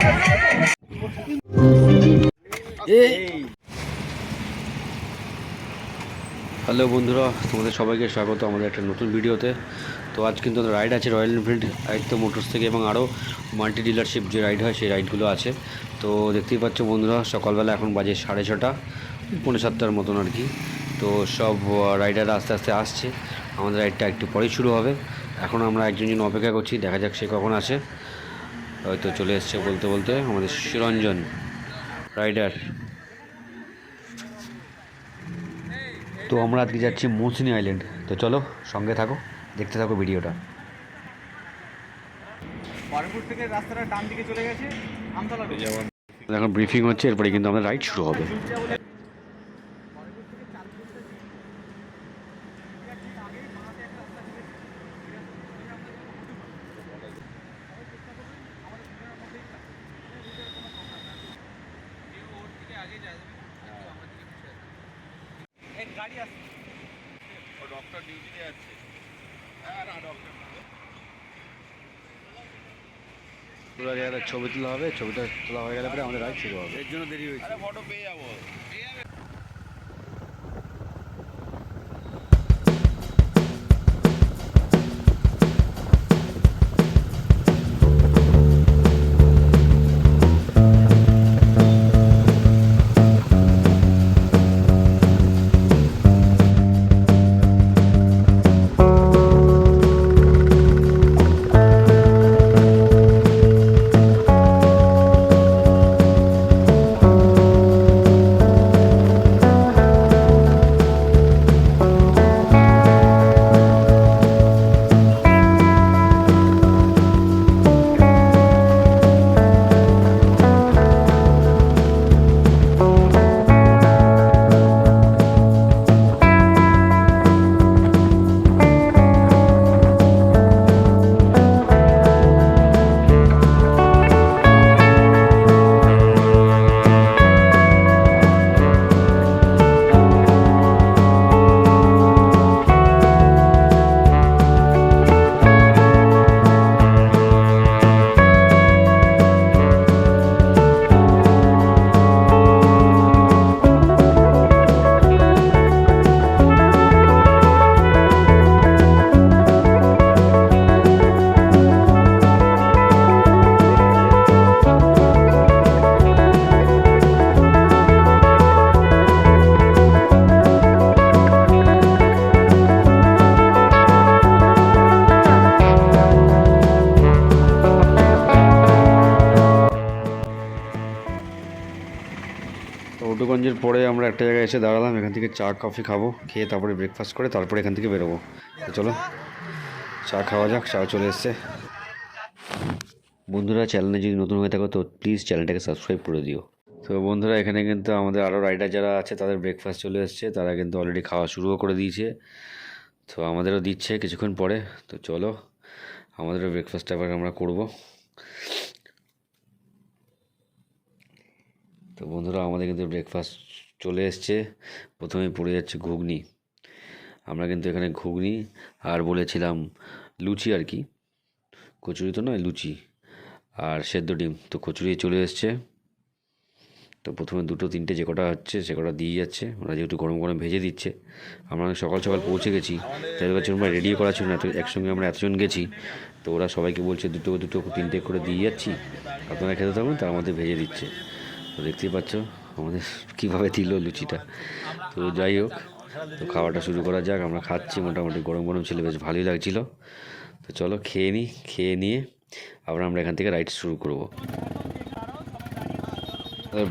Hello বন্ধুরা, তোমাদের সবাইকে স্বাগত আমাদের একটা নতুন ভিডিওতে। তো আজ কিন্তু রাইড আছে রয়্যাল এনফিল্ড আদিত্য মোটরস থেকে, এবং আরও মাল্টি ডিলারশিপ যে রাইড হয় সেই রাইডগুলো আছে। তো দেখতেই পাচ্ছ বন্ধুরা, সকালবেলা এখন বাজে 6:30, 6:45 মতন আর কি। তো সব রাইডাররা আস্তে আস্তে আসছে। আমাদের রাইডটা একটু পরেই শুরু হবে। এখন আমরা একজন অপেক্ষা করছি, দেখা যাক সে কখন আসে। হয়তো চলে এসছে বলতে বলতে আমাদের সুরঞ্জন রাইডার। তো আমরা আজকে যাচ্ছি মৌসুনি আইল্যান্ড। তো চলো সঙ্গে থাকো, দেখতে থাকো ভিডিওটা। এখন ব্রিফিং হচ্ছে, এরপরে কিন্তু আমাদের রাইড শুরু হবে। ছবি তোলা হবে, ছবিটা তোলা হয়ে গেলে পরে আমাদের রাইড শুরু হবে। এর জন্য দেরি হয়েছে। ফটো পেয়ে যাবো। অটুগঞ্জের পরে আমরা একটা জায়গায় এসে দাঁড়ালাম। এখান থেকে চা কফি খাবো, খেয়ে তারপরে ব্রেকফাস্ট করে তারপরে এখান থেকে বেরোবো। তো চলো চা খাওয়া যাক। চা চলে এসছে। বন্ধুরা, চ্যানেলে যদি নতুন হয়ে থাকো তো প্লিজ চ্যানেলটাকে সাবস্ক্রাইব করে দিও। তো বন্ধুরা, এখানে কিন্তু আমাদের আরও রাইডার যারা আছে তাদের ব্রেকফাস্ট চলে এসছে। তারা কিন্তু অলরেডি খাওয়া শুরুও করে দিয়েছে। তো আমাদেরও দিচ্ছে কিছুক্ষণ পরে। তো চলো আমাদেরও ব্রেকফাস্টটা এবার আমরা করবো। তো বন্ধুরা, আমাদের কিন্তু ব্রেকফাস্ট চলে এসছে। প্রথমেই পড়ে যাচ্ছে ঘুগনি। আমরা কিন্তু এখানে ঘুগনি আর বলেছিলাম লুচি আর কি, কচুরি তো নয়, লুচি আর সেদ্ধ ডিম। তো কচুরি চলে এসছে। তো প্রথমে 2-3টে যে কটা হচ্ছে সে কটা দিয়ে যাচ্ছে। ওরা যেহেতু গরম গরম ভেজে দিচ্ছে। আমরা সকাল সকাল পৌঁছে গেছি, তাদের কাছে আমরা রেডিও করা ছিল না। একসঙ্গে আমরা এতজন গেছি। তো ওরা সবাইকে বলছে দুটো 3টে করে দিয়ে যাচ্ছি, আপনারা খেতে থাকুন, তার মধ্যে ভেজে দিচ্ছে। তো দেখতেই পাচ্ছ আমাদের কীভাবে দিল লুচিটা। তো যাই হোক, তো খাওয়াটা শুরু করা যাক। আমরা খাচ্ছি, মোটামুটি গরম গরম ছিল, বেশ ভালোই লাগছিল। তো চলো খেয়ে নিই, খেয়ে নিয়ে আবার আমরা এখান থেকে রাইড শুরু করব।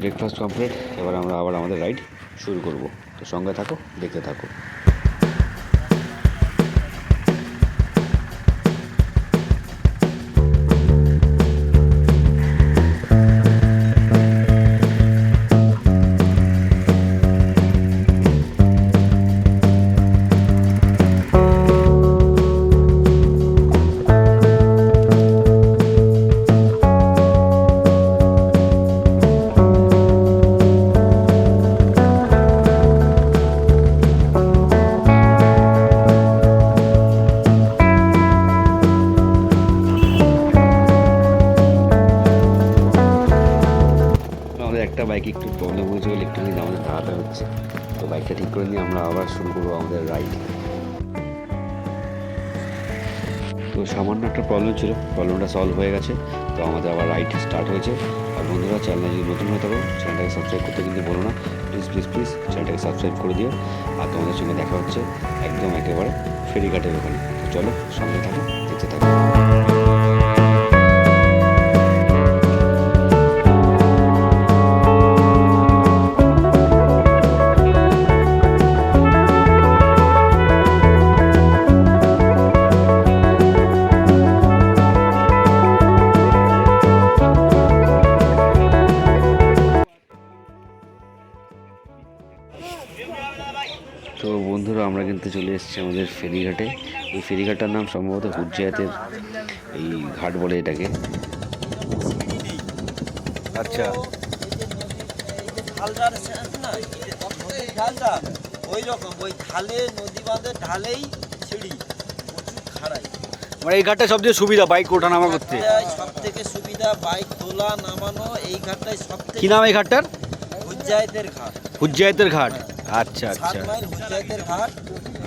ব্রেকফাস্ট কমপ্লিট, এবার আমরা আবার আমাদের রাইড শুরু করব। তো সঙ্গে থাকো, দেখতে থাকো। একটা বাইকে একটু প্রবলেম হয়েছে বলে একটুখানি আমাদের দাঁড়াতে হচ্ছে। তো বাইকটা ঠিক করে নিয়ে আমরা আবার শুরু করবো আমাদের রাইড। তো সামান্য একটা প্রবলেম ছিল, প্রবলেমটা সলভ হয়ে গেছে। তো আমাদের আবার রাইড স্টার্ট হয়েছে। আর বন্ধুরা, চ্যানেলে যদি নতুন হয়ে থাকো চ্যানেলটাকে সাবস্ক্রাইব করতে কিন্তু বলো না, প্লিজ প্লিজ প্লিজ চ্যানেলটাকে সাবস্ক্রাইব করে দিও। আর তোমাদের সঙ্গে দেখা হচ্ছে একদম একেবারে ফেরিঘাটের ওখানে। তো চলো সঙ্গে থাকো, দেখতে থাকো। তো বন্ধুরা, আমরা কিন্তু চলে এসেছি আমাদের ফেরিঘাটে। এই ফেরিঘাটটার নাম সম্ভবত হুজ্জায়াতের এই ঘাট বলে এটাকে। আচ্ছা, ওই রকম ওই ঢালে নদী বাঁধের ঢালেই সিঁড়ি প্রচুর খাড়াই। মানে এই ঘাটটা সবচেয়ে সুবিধা বাইক ওঠা নামা করতে, সব থেকে সুবিধা বাইক তোলা নামানো এই ঘাটটাই সব থেকে। কি নাম এই ঘাটটার? হুজ্জায়েতের ঘাট। হুজ্জায়াতের ঘাট, আচ্ছা আচ্ছা 7 মাইল হুজ্জায়েতের ঘাট।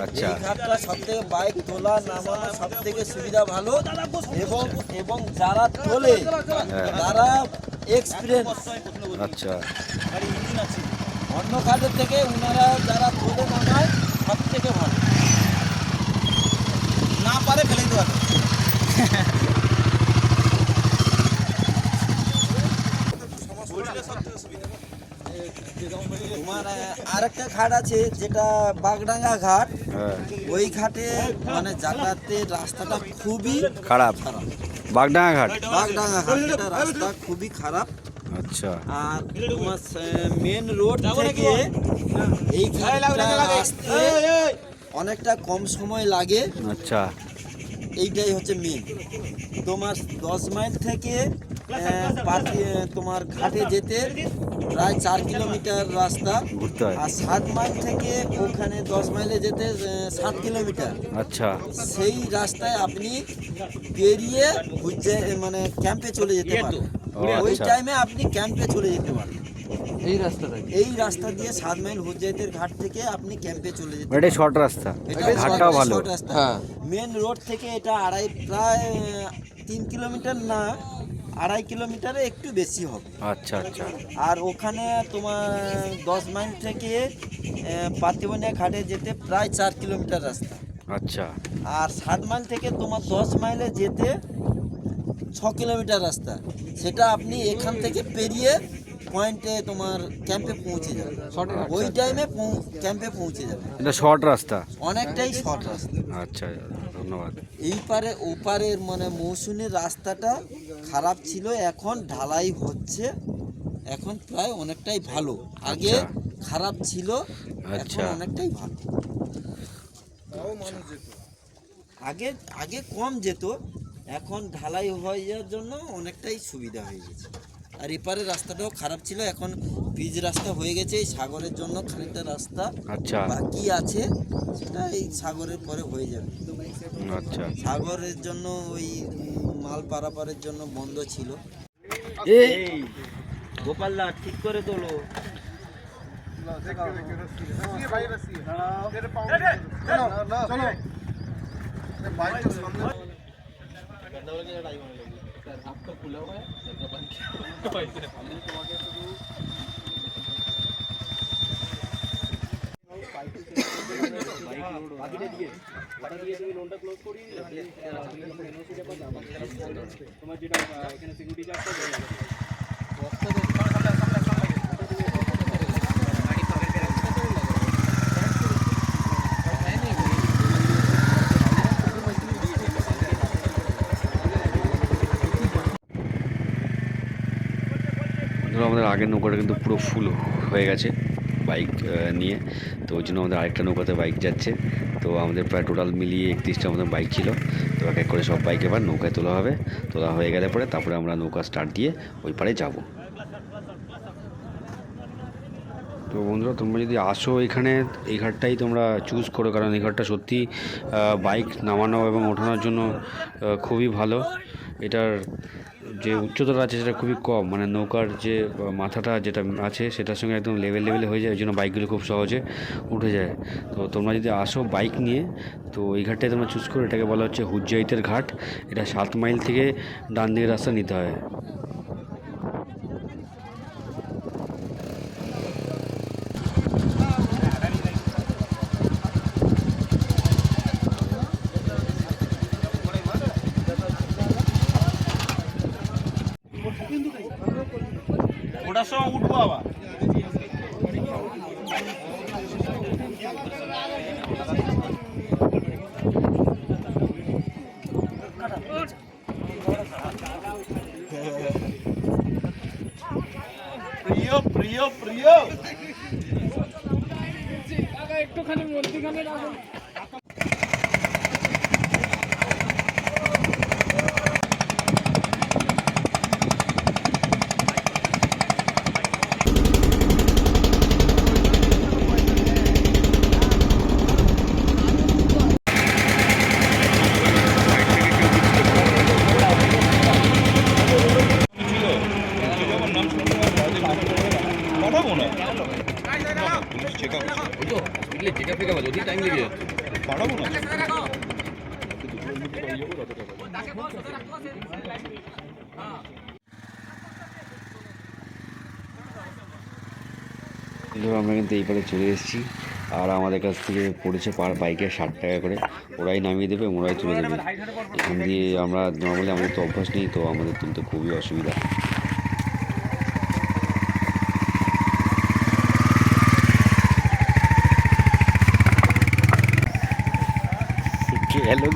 আচ্ছা। এই ঘাটটা সব থেকে বাইক তোলা নামানো সব থেকে সুবিধা ভালো। এবং এবং যারা তোলে তারা এক্সপিরিয়েন্স। আচ্ছা, অন্য ঘাটের থেকে ওনারা যারা তোলে নামায় সব থেকে ভালো। না পারে ফেলে দেওয়া। তোমার আরেকটা ঘাট আছে যেটা বাগডাঙ্গা ঘাট। ওই ঘাটে মানে যাতায়াতের রাস্তাটা খুবই খারাপ। বাগডাঙ্গা ঘাট রাস্তা খুবই খারাপ। আচ্ছা, আর তোমার মেন রোড থেকে এই ঘাটটা আসতে অনেকটা কম সময় লাগে। আচ্ছা, এইটাই হচ্ছে মেন। তোমার 10 মাইল থেকে তোমার ঘাটে যেতে প্রায় 4 কিলোমিটার রাস্তা ঘুরতে হয়। আর 7 মাইল থেকে ওখানে 10 মাইলে যেতে 7 কিলোমিটার। আচ্ছা, সেই রাস্তায় আপনি পেরিয়ে মানে ক্যাম্পে চলে যেতে পারেন। ওই টাইমে আপনি ক্যাম্পে চলে যেতে পারেন। এই রাস্তা দিয়ে 7 মাইল হুজ্জায়েতের ঘাট থেকে আপনি ক্যাম্পে চলে যেতে পারেন। এটা শর্ট রাস্তা, ঘাটটাও ভালো। মেন রোড থেকে এটা প্রায় 3 কিলোমিটার না 2.5 কিলোমিটারে একটু বেশি হবে। আচ্ছা আচ্ছা। আর ওখানে তোমার 10 মাইল থেকে পাতিবনিয়া ঘাটে যেতে প্রায় 4 কিলোমিটার রাস্তা। আচ্ছা। আর 7 মাইল থেকে তোমার 10 মাইলে যেতে 6 কিলোমিটার রাস্তা। সেটা আপনি এখান থেকে পেরিয়ে পয়েন্টে তোমার ক্যাম্পে পৌঁছে যাবে। ওই টাইমে ক্যাম্পে পৌঁছে যাবে। এটা শর্ট রাস্তা, অনেকটাই শর্ট রাস্তা। আচ্ছা, ধন্যবাদ। এই পারে ওপারের মানে মৌসুমীর রাস্তাটা খারাপ ছিল, এখন ঢালাই হচ্ছে, এখন প্রায় অনেকটাই ভালো। আগে খারাপ ছিল, এখন অনেকটাই ভালো। আগে আগে কম যেত, এখন ঢালাই হয়ে যাওয়ার জন্য অনেকটাই সুবিধা হয়ে গেছে। আর এপারের রাস্তাটাও খারাপ ছিল, এখন পিচ রাস্তা হয়ে গেছে। এই সাগরের জন্য খানিকটা রাস্তা বাকি আছে, সেটা এই সাগরের পরে হয়ে যাবে। আচ্ছা, সাগরের জন্য ওই মাল পারাপারের জন্য বন্ধ ছিল। এই গোপালদা ঠিক করে তোলো। তোমার যেটা এখানে সিকিউরিটি চার্জ আমাদের আগের নৌকাটা কিন্তু পুরো ফুল হয়ে গেছে বাইক নিয়ে। তো ওই জন্য আমাদের আরেকটা নৌকাতে বাইক যাচ্ছে। তো আমাদের প্রায় টোটাল মিলিয়ে 31টা আমাদের বাইক ছিল। তো এক এক করে সব বাইক এবার নৌকায় তোলা হবে। তোলা হয়ে গেলে পরে তারপরে আমরা নৌকা স্টার্ট দিয়ে ওই পারে যাব। তো বন্ধুরা, তোমরা যদি আসো এখানে, এই ঘাটটাই তোমরা চুজ করো, কারণ এই ঘাটটা সত্যি বাইক নামানো এবং ওঠানোর জন্য খুবই ভালো। এটার যে উচ্চতা আছে সেটা খুবই কম, মানে নৌকার যে মাথাটা যেটা আছে সেটার সঙ্গে একদম লেভেলে হয়ে যায়, ওই জন্য বাইকগুলো খুব সহজে উঠে যায়। তো তোমরা যদি আসো বাইক নিয়ে, তো এই ঘাটটায় তোমরা চুজ করো, এটাকে বলা হচ্ছে হুজ্জাইতের ঘাট। এটা 7 মাইল থেকে ডান দিকের রাস্তা নিতে হয়। ওটার সময় উঠবো আবার। প্রিয় প্রিয় প্রিয় একটুখানি মধ্যখানে রাখুন। ধরো আমরা কিন্তু এইপারে চলে এসেছি, আর আমাদের কাছ থেকে পড়েছে পার বাইকে 60 টাকা করে। ওরাই নামিয়ে দেবে, ওরাই তুলে দেবে। এখান দিয়ে আমরা নর্মালি, আমাদের তো অভ্যাস নেই, তো আমাদের তুলতে খুবই অসুবিধা। হ্যালো,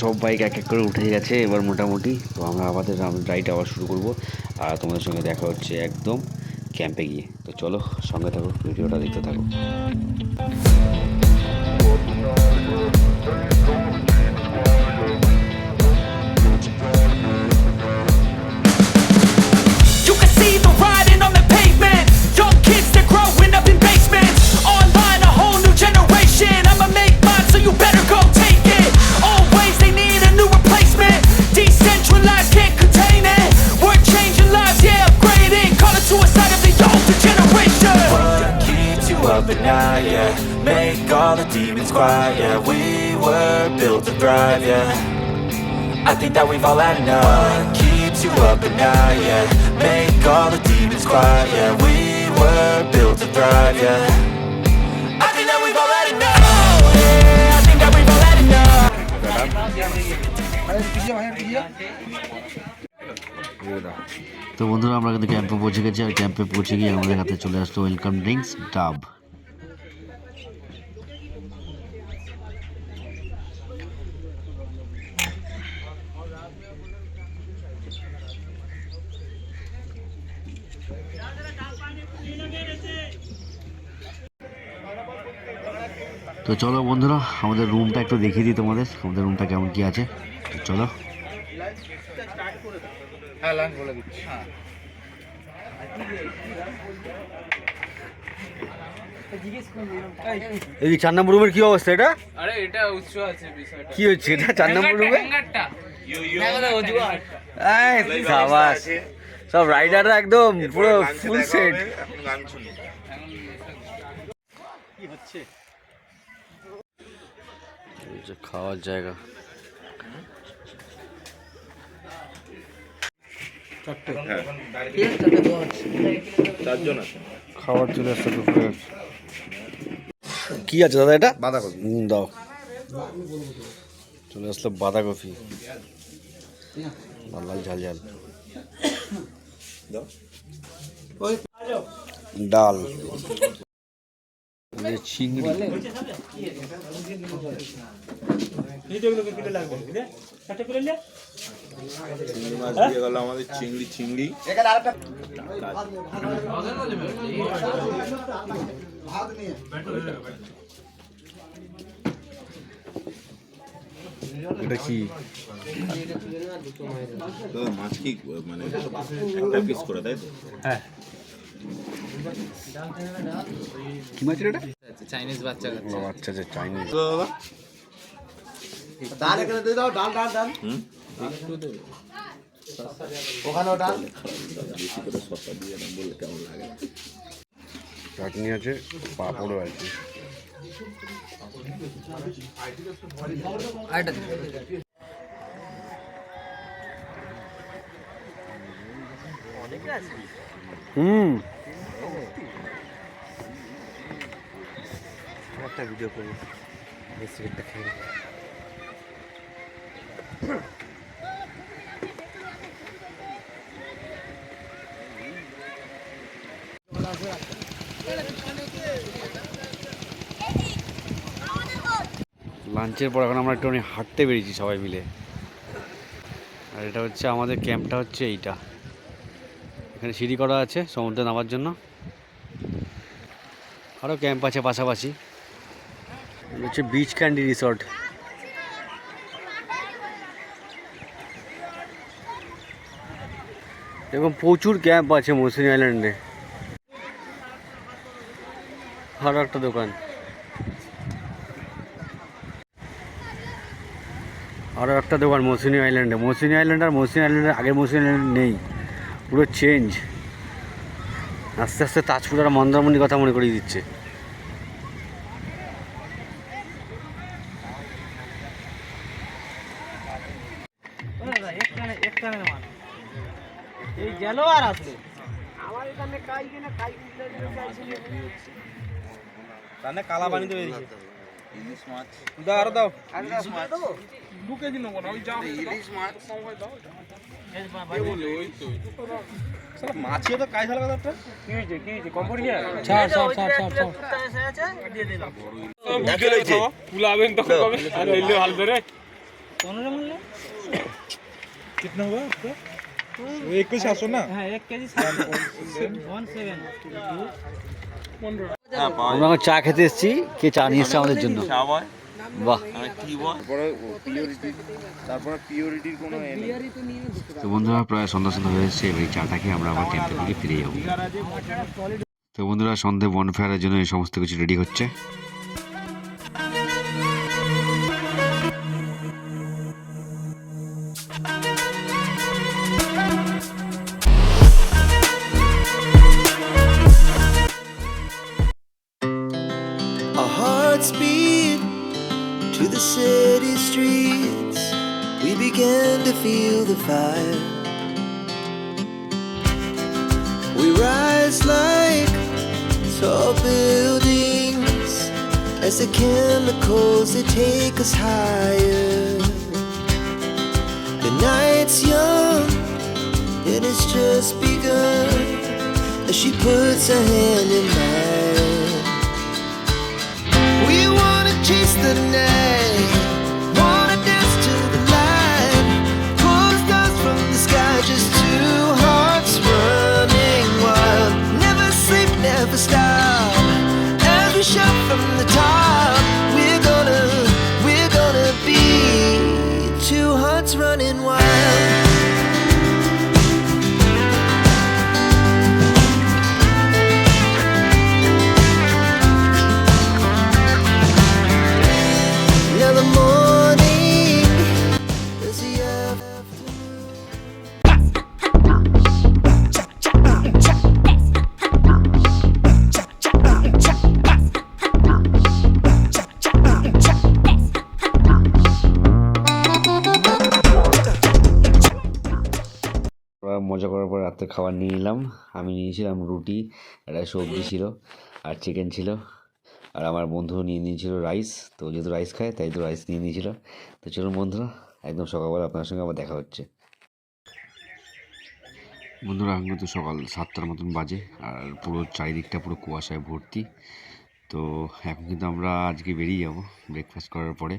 সব বাইক এক এক করে উঠে গেছে এবার মোটামুটি। তো আমরা আমাদের রাইড আবার শুরু করব, আর তোমাদের সঙ্গে দেখা হচ্ছে একদম ক্যাম্পে গিয়ে। তো চলো, সঙ্গে থাকো, ভিডিওটা দেখতে থাকো। You can see the writing on the pavement. Young kids, they're growing up in basements. Online, a whole new generation. I'ma make mine, so you better go take it. Always, they need a new replacement. Decentralized, can't contain it. We're changing lives, yeah, upgrading. Call it suicide of the older generation. What keeps you up at night, yeah? Make all the demons quiet, yeah. We were built to thrive, yeah. I think that we've all had enough. What keeps you up at night, yeah? Make all the demons quiet, yeah. We were built to thrive, yeah. I think that we've all had enough. Yeah, I think that we've all had enough. তো বন্ধুরা, আমরা কিন্তু ক্যাম্পে পৌঁছে গেছি, আর ক্যাম্পে পৌঁছে গিয়ে আমাদের হাতে চলে আসলো ওয়েলকাম ড্রিঙ্কস ডাব। তো চলো বন্ধুরা, আমাদের রুমটা একটু দেখিয়ে দিই তোমাদের, আমাদের রুমটা কেমন কি আছে। তো চলো। এই 4 নম্বর রুমের কি অবস্থা? এটা আরে এটা উৎস আছে বিষয়টা। কি হচ্ছে এটা 4 নম্বর রুমে? সাবাস, সব রাইডাররা একদম পুরো ফুল সেট। খাওয়ার জায়গা, খাবার চলে আসছে দুপুরে। কি আছে দাদা এটা? বাঁধাকপি। দাও, চলে আসলো বাঁধাকপি, লাল ঝাল ঝাল, ডাল, চিংড়ি, মাছ দিয়ে গেল আমাদের চিংড়ি। চিংড়ি এটা কি? মাছ কি মানে একটা পিস করে, তাই তো? হ্যাঁ, কি মাছ এটা? চাইনিজ বাচ্চা কাচ্চা আচ্ছা আচ্ছা চাইনিজ। ডাল এখানে দিয়ে দাও, ডাল ডাল ডাল ওখানেও ডাল। চাটনি আছে, পাঁপড়ও আছে। হুম, একটা ভিডিও করবো বিস্কিটটা খেয়ে। লাঞ্চের পর এখন আমরা একটু হাঁটতে বেরিয়েছি সবাই মিলে। আর এটা হচ্ছে আমাদের ক্যাম্পটা, হচ্ছে এইটা। এখানে সিঁড়ি করা আছে সমুদ্রে নামার জন্য, আরও ক্যাম্প আছে পাশাপাশি। এটা হচ্ছে বিচ ক্যান্ডি রিসর্ট। এবং প্রচুর ক্যাম্প আছে মৌসুনি আইল্যান্ডে। আরও একটা দোকান, আরও একটা দোকান মৌসুনি আইল্যান্ডে। মৌসুনি আইল্যান্ড আর মৌসুনি আইল্যান্ডের আগের মৌসুনি আইল্যান্ড নেই, পুরো চেঞ্জ। আস্তে আস্তে তাজপুর আর মন্দারমণির কথা মনে করিয়ে দিচ্ছে। কালা পানি তো বেরিয়েছে। ইলিশ মাছ দাও আরো দাও। দু কেজি নেবো না, ওই যা ইলিশ মাছ ওই তো মাছিও তো কাজ হলো ব্যাপারটা। পুলাবেন তখন কবে আর লইলে ভালো করে। कितना हुआ आपका? 21 ना? हाँ 1 केजी 17 আমরা এখন চা খেতে এসেছি, কে চা নিয়ে এসছে আমাদের জন্য। বাহ, তারপরে পিওরিটির কোনো তো বন্ধুরা প্রায় সন্ধ্যা সন্ধ্যা হয়ে এসেছে। এবার এই চাটা খেয়ে আমরা আবার ক্যাম্পের দিকে ফিরে যাবো। তো বন্ধুরা সন্ধে বনফায়ারের জন্য এই সমস্ত কিছু রেডি হচ্ছে। Our hearts beat to the city streets. We began to feel the fire. We rise like tall buildings as the chemicals they take us higher. The night's young and it's just begun as she puts her hand in mine. We wanna chase the night, wanna dance to the light, pull stars from the sky, just two hearts running wild. Never sleep, never stop, as we shout from the top. We're gonna be two hearts running wild. Now the morning is the afternoon. আমরা মজা করার পর রাত্রে খাবার নিয়ে নিলাম। আমি নিয়েছিলাম রুটি, একটা সবজি ছিল, আর চিকেন ছিল। আর আমার বন্ধু নিয়ে নিয়েছিল রাইস। তো যেহেতু রাইস খায় তাই তো রাইস নিয়ে নিয়েছিল। তো চলুন বন্ধুরা, একদম সকালবেলা আপনার সঙ্গে আবার দেখা হচ্ছে। বন্ধুরা এখন কিন্তু সকাল 7টার মতন বাজে, আর পুরো চারিদিকটা পুরো কুয়াশায় ভর্তি। তো এখন কিন্তু আমরা আজকে বেরিয়ে যাব ব্রেকফাস্ট করার পরে।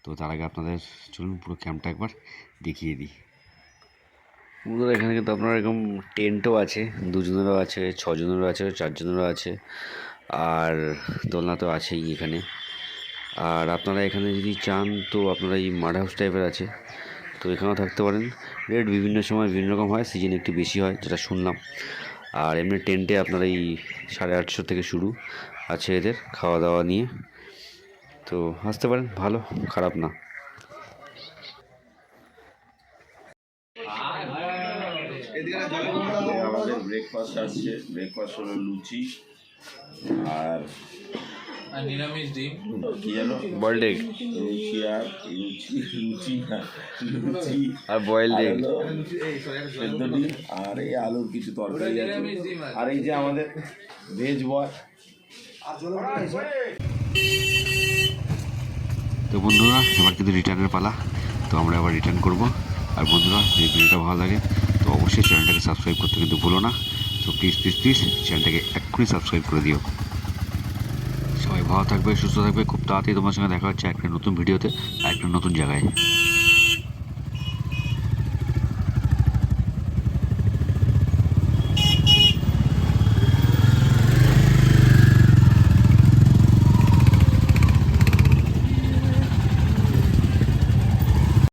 তো তার আগে আপনাদের চলুন পুরো ক্যাম্পটা একবার দেখিয়ে দিই। বন্ধুরা এখানে কিন্তু আপনার এরকম টেন্টও আছে, 2 জনেরও আছে, 6 জনেরও আছে, 4 জনেরও আছে, আর দোলনা তো আছেই এখানে। আর আপনারা এখানে যদি চান তো আপনারা এই মাড হাউস টাইপের আছে, তো এখানেও থাকতে পারেন। রেট বিভিন্ন সময় বিভিন্ন রকম হয়, সিজনে একটু বেশি হয় যেটা শুনলাম। আর এমনি টেন্টে আপনার এই 850 থেকে শুরু, আছে এদের খাওয়া দাওয়া নিয়ে, তো আসতে পারেন, ভালো খারাপ না। আমাদের ব্রেকফাস্ট আসছে। ব্রেকফাস্ট হলো লুচি আর নিরামিষ ডিম, কি জানো, বয়েলড এগ লুচি আর লুচি আর বয়েলড এগ, সেদ্ধ ডিম আর এই আলুর কিছু তরকারি আছে। আর এই যে আমাদের ভেজ বয়। তো বন্ধুরা এবার কিন্তু রিটার্নের পালা, তো আমরা এবার রিটার্ন করব। আর বন্ধুরা যদি ভিডিওটা ভালো লাগে তো অবশ্যই চ্যানেলটাকে সাবস্ক্রাইব করতে কিন্তু ভুলো না। তো প্লিজ প্লিজ প্লিজ চ্যানেলটাকে এক্ষুনি সাবস্ক্রাইব করে দিও। সবাই ভালো থাকবে, সুস্থ থাকবে। খুব তাড়াতাড়ি তোমার সঙ্গে দেখা হচ্ছে একটা নতুন ভিডিওতে, একটা নতুন জায়গায়।